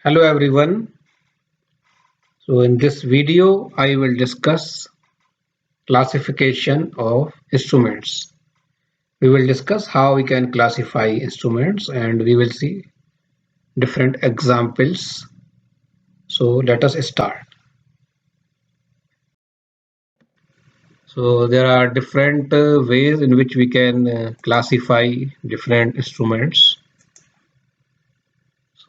Hello everyone. So in this video I will discuss classification of instruments. We will discuss how we can classify instruments and we will see different examples. So let us start. So there are different ways in which we can classify different instruments.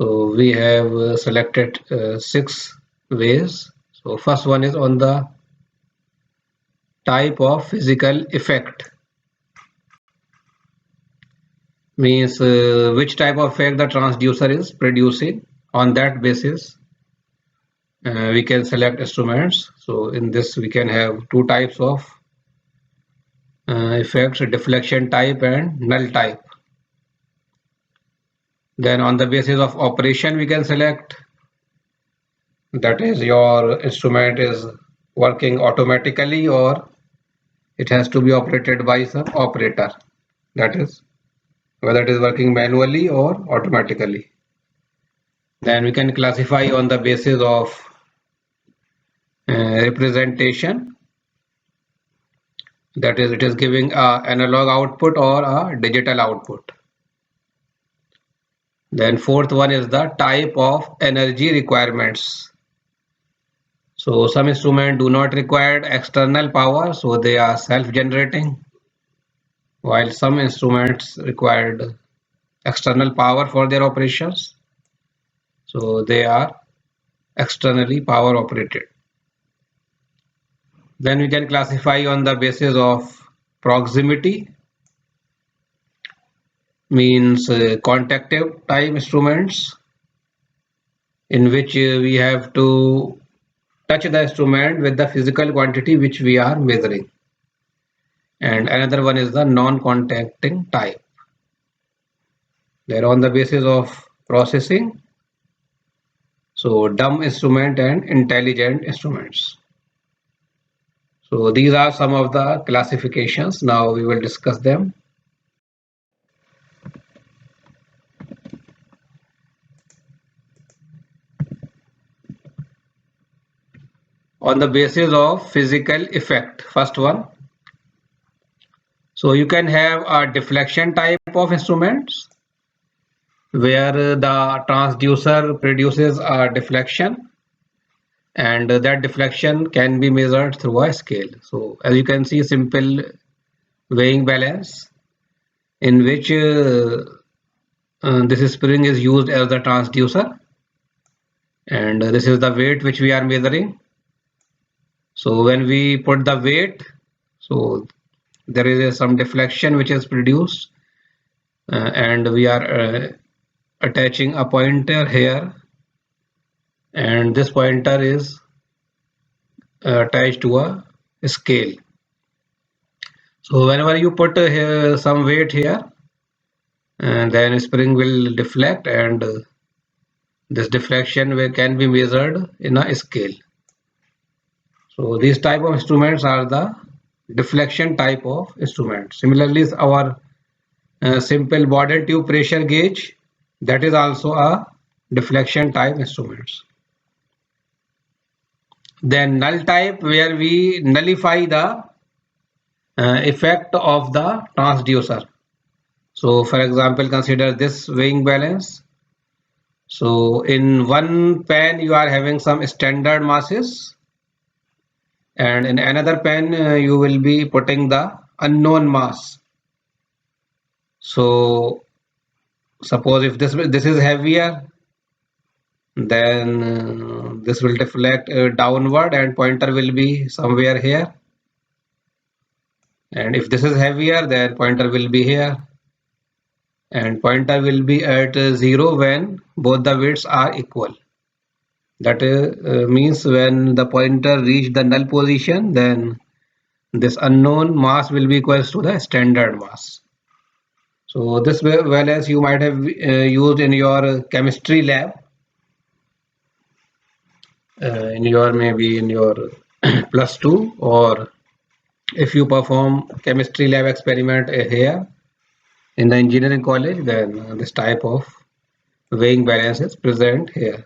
So we have selected 6 ways. So first one is on the type of physical effect. Means which type of effect the transducer is producing. On that basis we can select instruments. So in this we can have two types of effects: deflection type and null type. Then on the basis of operation we can select, that is your instrument is working automatically or it has to be operated by some operator, that is whether it is working manually or automatically. Then we can classify on the basis of representation, that is it is giving a analog output or a digital output. Then fourth one is the type of energy requirements. So some instruments do not require external power, so they are self-generating, while some instruments required external power for their operations, so they are externally power operated. Then we can classify on the basis of proximity, means contactive type instruments, in which we have to touch the instrument with the physical quantity which we are measuring. And another one is the non-contacting type. They're on the basis of processing, so dumb instrument and intelligent instruments. So these are some of the classifications. Now we will discuss them. On the basis of physical effect, first one. So you can have a deflection type of instruments where the transducer produces a deflection, and that deflection can be measured through a scale. So as you can see, simple weighing balance in which this spring is used as the transducer, and this is the weight which we are measuring. So when we put the weight, so there is some deflection which is produced, and we are attaching a pointer here, and this pointer is attached to a scale. So whenever you put here some weight here, and then spring will deflect, and this deflection can be measured in a scale. So these type of instruments are the deflection type of instruments. Similarly, our simple bottle tube pressure gauge, that is also a deflection type instruments. Then null type, where we nullify the effect of the transducer. So for example, consider this weighing balance. So in one pan you are having some standard masses, and in another pan you will be putting the unknown mass. So suppose if this is heavier, then this will deflect downward and pointer will be somewhere here, and if this is heavier, then pointer will be here, and pointer will be at 0 when both the weights are equal. That means when the pointer reach the null position, then this unknown mass will be equals to the standard mass. So this balance you might have used in your chemistry lab, in your maybe in your +2, or if you perform chemistry lab experiment here in the engineering college, then this type of weighing balance is present here.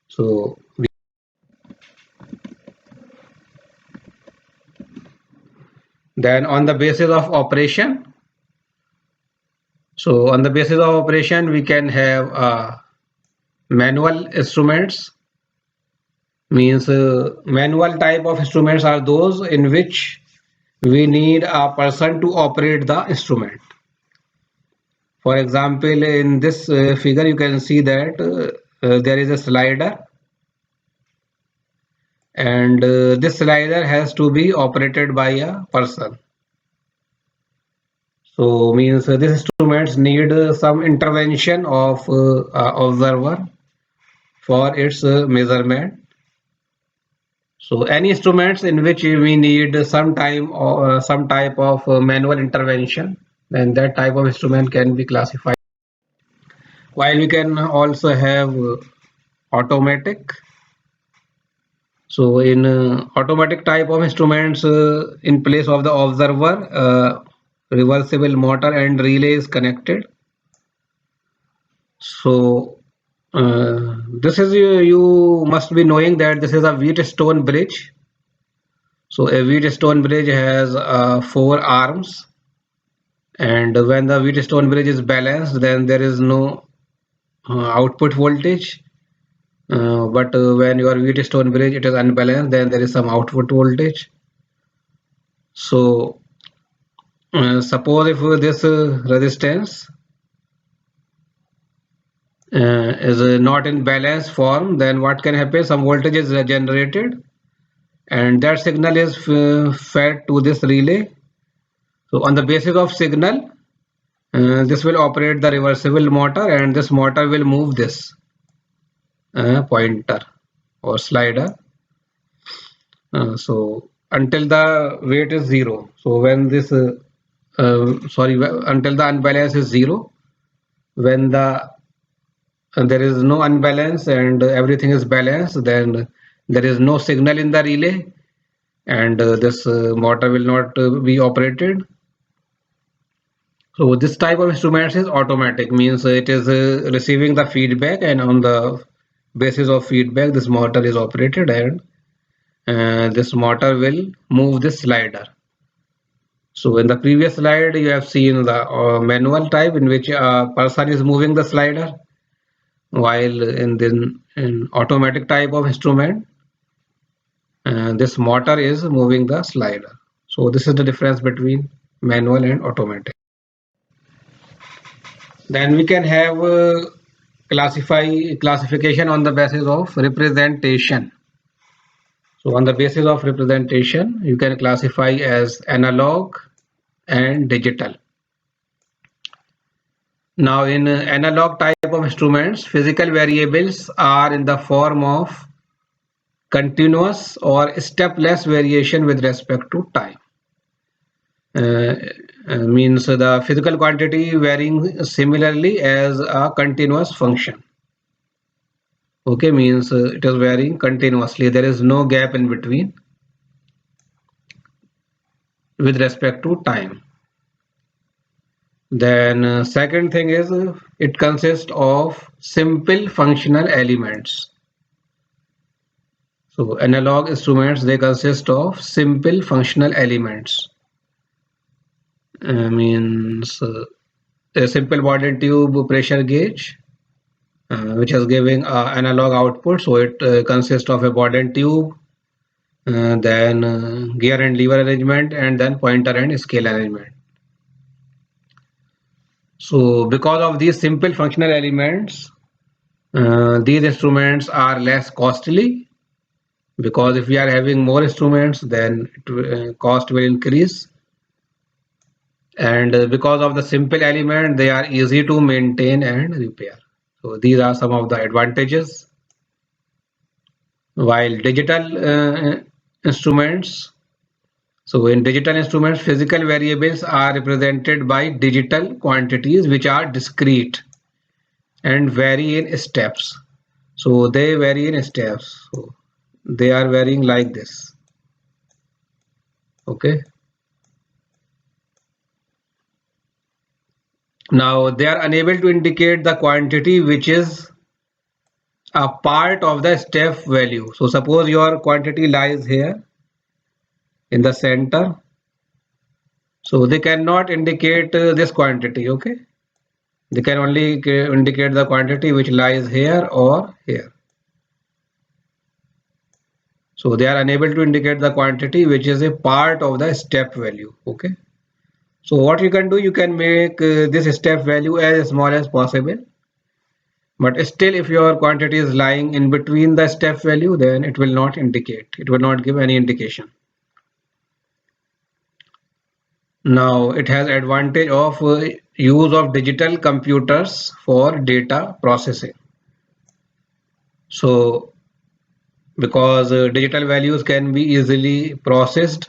So then on the basis of operation, so on the basis of operation, we can have manual instruments. Means manual type of instruments are those in which we need a person to operate the instrument. For example, in this figure, you can see that there is a slider, and this slider has to be operated by a person. So means these instruments need some intervention of observer for its measurement. So any instruments in which we need some time or some type of manual intervention, then that type of instrument can be classified. While we can also have automatic. So in automatic type of instruments, in place of the observer, reversible motor and relay is connected. So this is you must be knowing that this is a Wheatstone bridge. So a Wheatstone bridge has 4 arms, and when the Wheatstone bridge is balanced, then there is no output voltage. But when your Wheatstone bridge it is unbalanced, then there is some output voltage. So suppose if this resistance is not in balance form, then what can happen? Some voltage is generated, and that signal is fed to this relay. So on the basis of signal, this will operate the reversible motor, and this motor will move this pointer or slider. So until the weight is zero. So when this until the unbalance is zero, when there is no unbalance and everything is balanced, then there is no signal in the relay, and this motor will not be operated. So this type of instruments is automatic, means it is receiving the feedback, and on the basis of feedback this motor is operated, and this motor will move this slider. So in the previous slide you have seen the manual type in which a person is moving the slider, while in automatic type of instrument this motor is moving the slider. So this is the difference between manual and automatic. Then we can have classification on the basis of representation. So on the basis of representation, you can classify as analog and digital. Now in analog type of instruments, physical variables are in the form of continuous or stepless variation with respect to time. Uh, means the physical quantity varying similarly as a continuous function. Okay, means it is varying continuously. There is no gap in between with respect to time. Then second thing is it consists of simple functional elements. So analog instruments, they consist of simple functional elements. Means a simple body tube pressure gauge, which is giving analog output. So it consists of a body tube, then gear and lever arrangement, and then pointer and scale arrangement. So because of these simple functional elements, these instruments are less costly, because if we are having more instruments, then cost will increase. And because of the simple element, they are easy to maintain and repair. So these are some of the advantages. While digital instruments, so in digital instruments, physical variables are represented by digital quantities which are discrete and vary in steps. So they vary in steps. So they are varying like this. Okay. Now they are unable to indicate the quantity which is a part of the step value. So suppose your quantity lies here in the center. So they cannot indicate this quantity, okay? They can only indicate the quantity which lies here or here. So they are unable to indicate the quantity which is a part of the step value, okay? So what you can do, you can make this step value as small as possible. But still, if your quantity is lying in between the step value, then it will not indicate. It will not give any indication. Now, it has advantage of use of digital computers for data processing. So, because digital values can be easily processed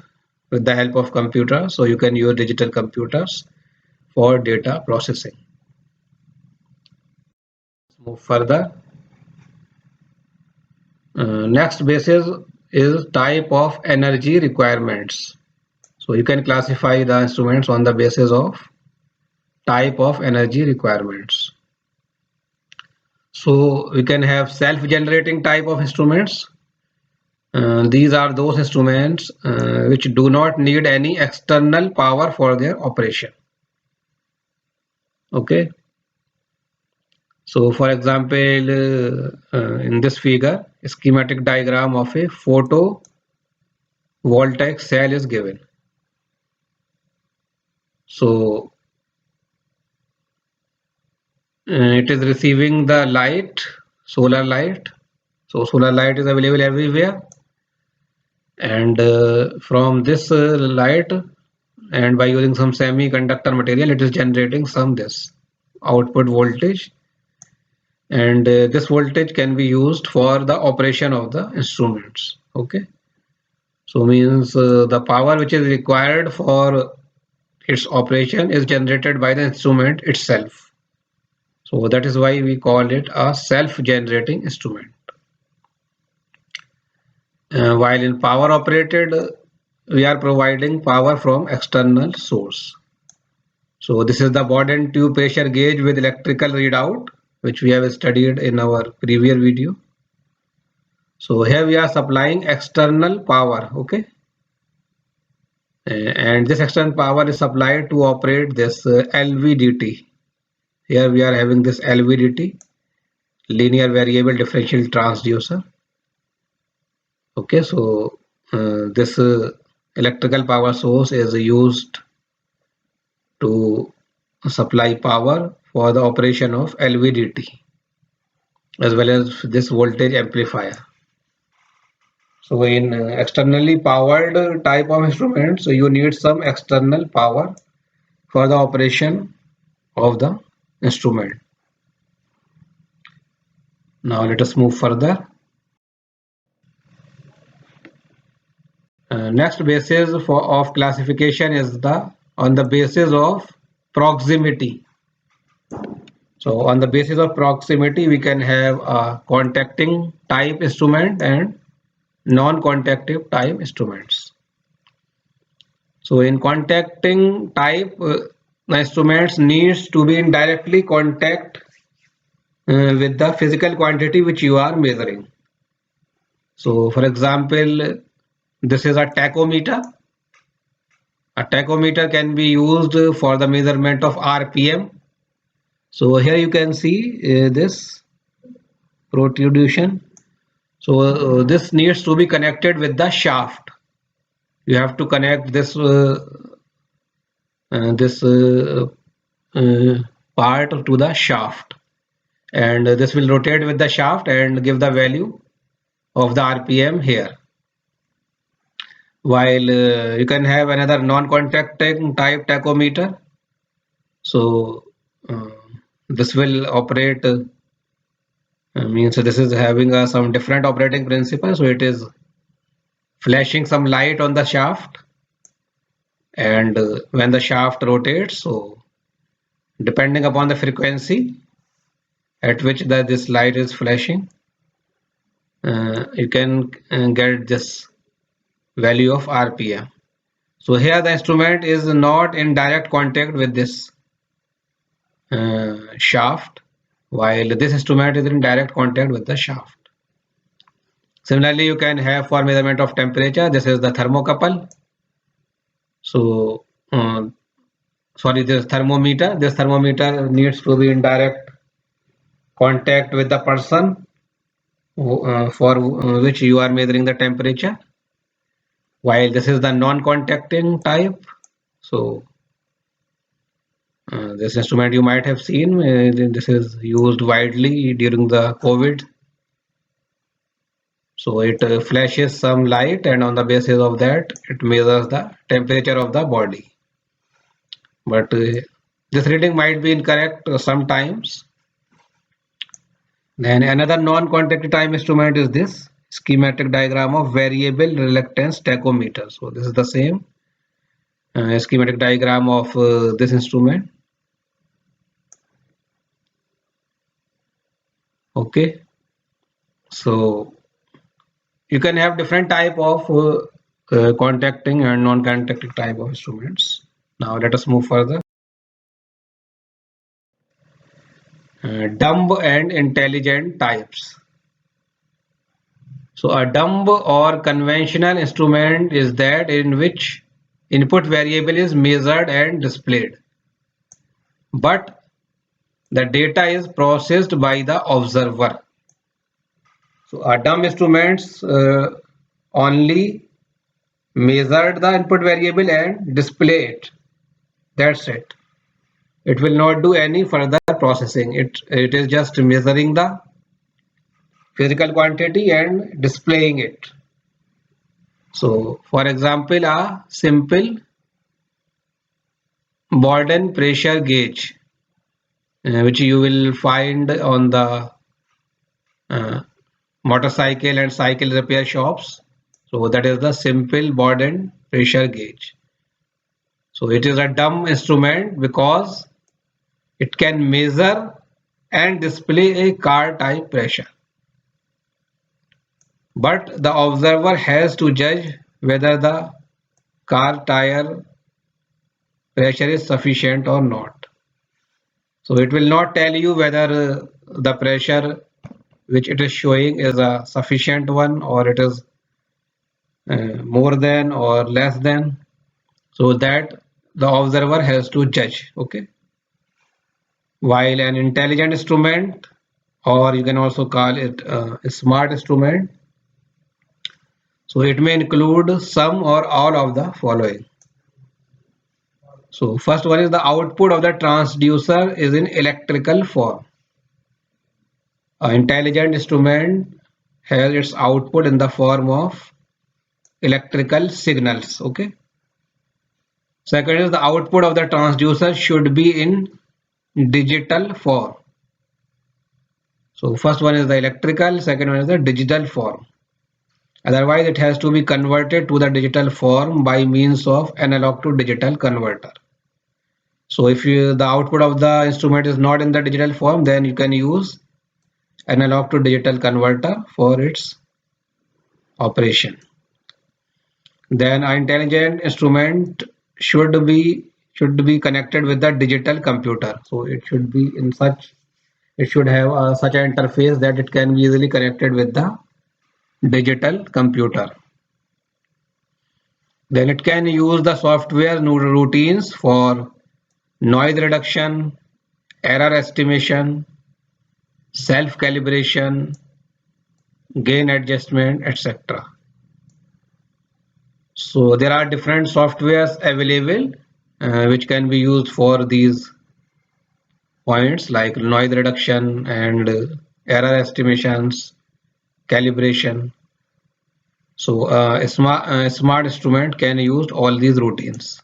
with the help of computer, so you can use digital computers for data processing. Let's move further. Next basis is type of energy requirements. So you can classify the instruments on the basis of type of energy requirements. So we can have self-generating type of instruments. These are those instruments which do not need any external power for their operation. Okay. So for example, in this figure, a schematic diagram of a photovoltaic cell is given. So it is receiving the light, solar light. So solar light is available everywhere, and from this light, and by using some semiconductor material, it is generating some this output voltage, and this voltage can be used for the operation of the instruments. Okay, so means the power which is required for its operation is generated by the instrument itself. So that is why we call it a self-generating instrument. While in power operated, we are providing power from external source. So this is the Bourdon tube pressure gauge with electrical readout, which we have studied in our previous video. So here we are supplying external power, okay? And this external power is supplied to operate this LVDT. Here we are having this LVDT, linear variable differential transducer. Okay, so this electrical power source is used to supply power for the operation of LVDT as well as this voltage amplifier. So in externally powered type of instruments, so you need some external power for the operation of the instrument. Now let us move further. Next basis of classification is on the basis of proximity. So on the basis of proximity, we can have a contacting type instrument and non-contactive type instruments. So in contacting type, the instruments needs to be in directly contact with the physical quantity which you are measuring. So for example, this is a tachometer. A tachometer can be used for the measurement of RPM. So here you can see this protrusion. So this needs to be connected with the shaft. You have to connect this part to the shaft, and this will rotate with the shaft and give the value of the RPM here. While you can have another non-contacting type tachometer. So this will operate means this is having some different operating principle. So it is flashing some light on the shaft, and when the shaft rotates, so depending upon the frequency at which this light is flashing, you can get this value of RPM. So here the instrument is not in direct contact with this shaft, while this instrument is in direct contact with the shaft. Similarly, you can have for measurement of temperature, this is the thermocouple. So, sorry, this thermometer. This thermometer needs to be in direct contact with the person for which you are measuring the temperature, while this is the non-contacting type. So, this instrument you might have seen, this is used widely during the COVID. So it flashes some light, and on the basis of that it measures the temperature of the body. But this reading might be incorrect sometimes. Then another non-contact time instrument is this schematic diagram of variable reluctance tachometer. So this is the same schematic diagram of this instrument. Okay, so you can have different type of contacting and non-contacting type of instruments. Now let us move further. Dumb and intelligent types. So a dumb or conventional instrument is that in which input variable is measured and displayed, but the data is processed by the observer. So a dumb instruments only measured the input variable and display it. That's it. It will not do any further processing. It is just measuring the physical quantity and displaying it. So for example, a simple Borden pressure gauge, which you will find on the uh, motorcycle and cycle repair shops. So that is the simple Borden pressure gauge. So it is a dumb instrument because it can measure and display a car type pressure. But the observer has to judge whether the car tire pressure is sufficient or not. So it will not tell you whether the pressure which it is showing is a sufficient one, or it is more than or less than, so that the observer has to judge. Okay, while an intelligent instrument, or you can also call it a smart instrument, so it may include some or all of the following. So first one is the output of the transducer is in electrical form. An intelligent instrument has its output in the form of electrical signals. Okay. Second is the output of the transducer should be in digital form. So first one is the electrical, second one is the digital form. Otherwise it has to be converted to the digital form by means of analog to digital converter. So if the output of the instrument is not in the digital form, then you can use analog to digital converter for its operation. Then an intelligent instrument should be connected with the digital computer. So it should be in such, it should have such an interface that it can be easily connected with the digital computer. Then it can use the software routines for noise reduction, error estimation, self calibration, gain adjustment, etc. So there are different softwares available which can be used for these points like noise reduction and error estimations, calibration. So a smart instrument can use all these routines.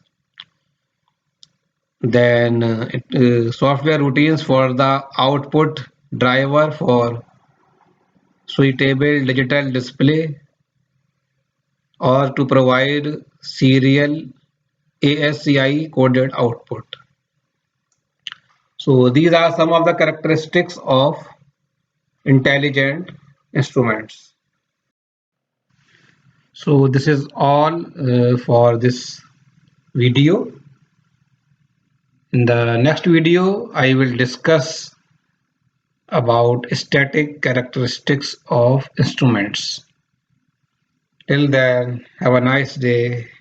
Then software routines for the output driver for suitable digital display, or to provide serial ASCII coded output. So these are some of the characteristics of intelligent instruments. So this is all for this video. In the next video, I will discuss about static characteristics of instruments. Till then, have a nice day.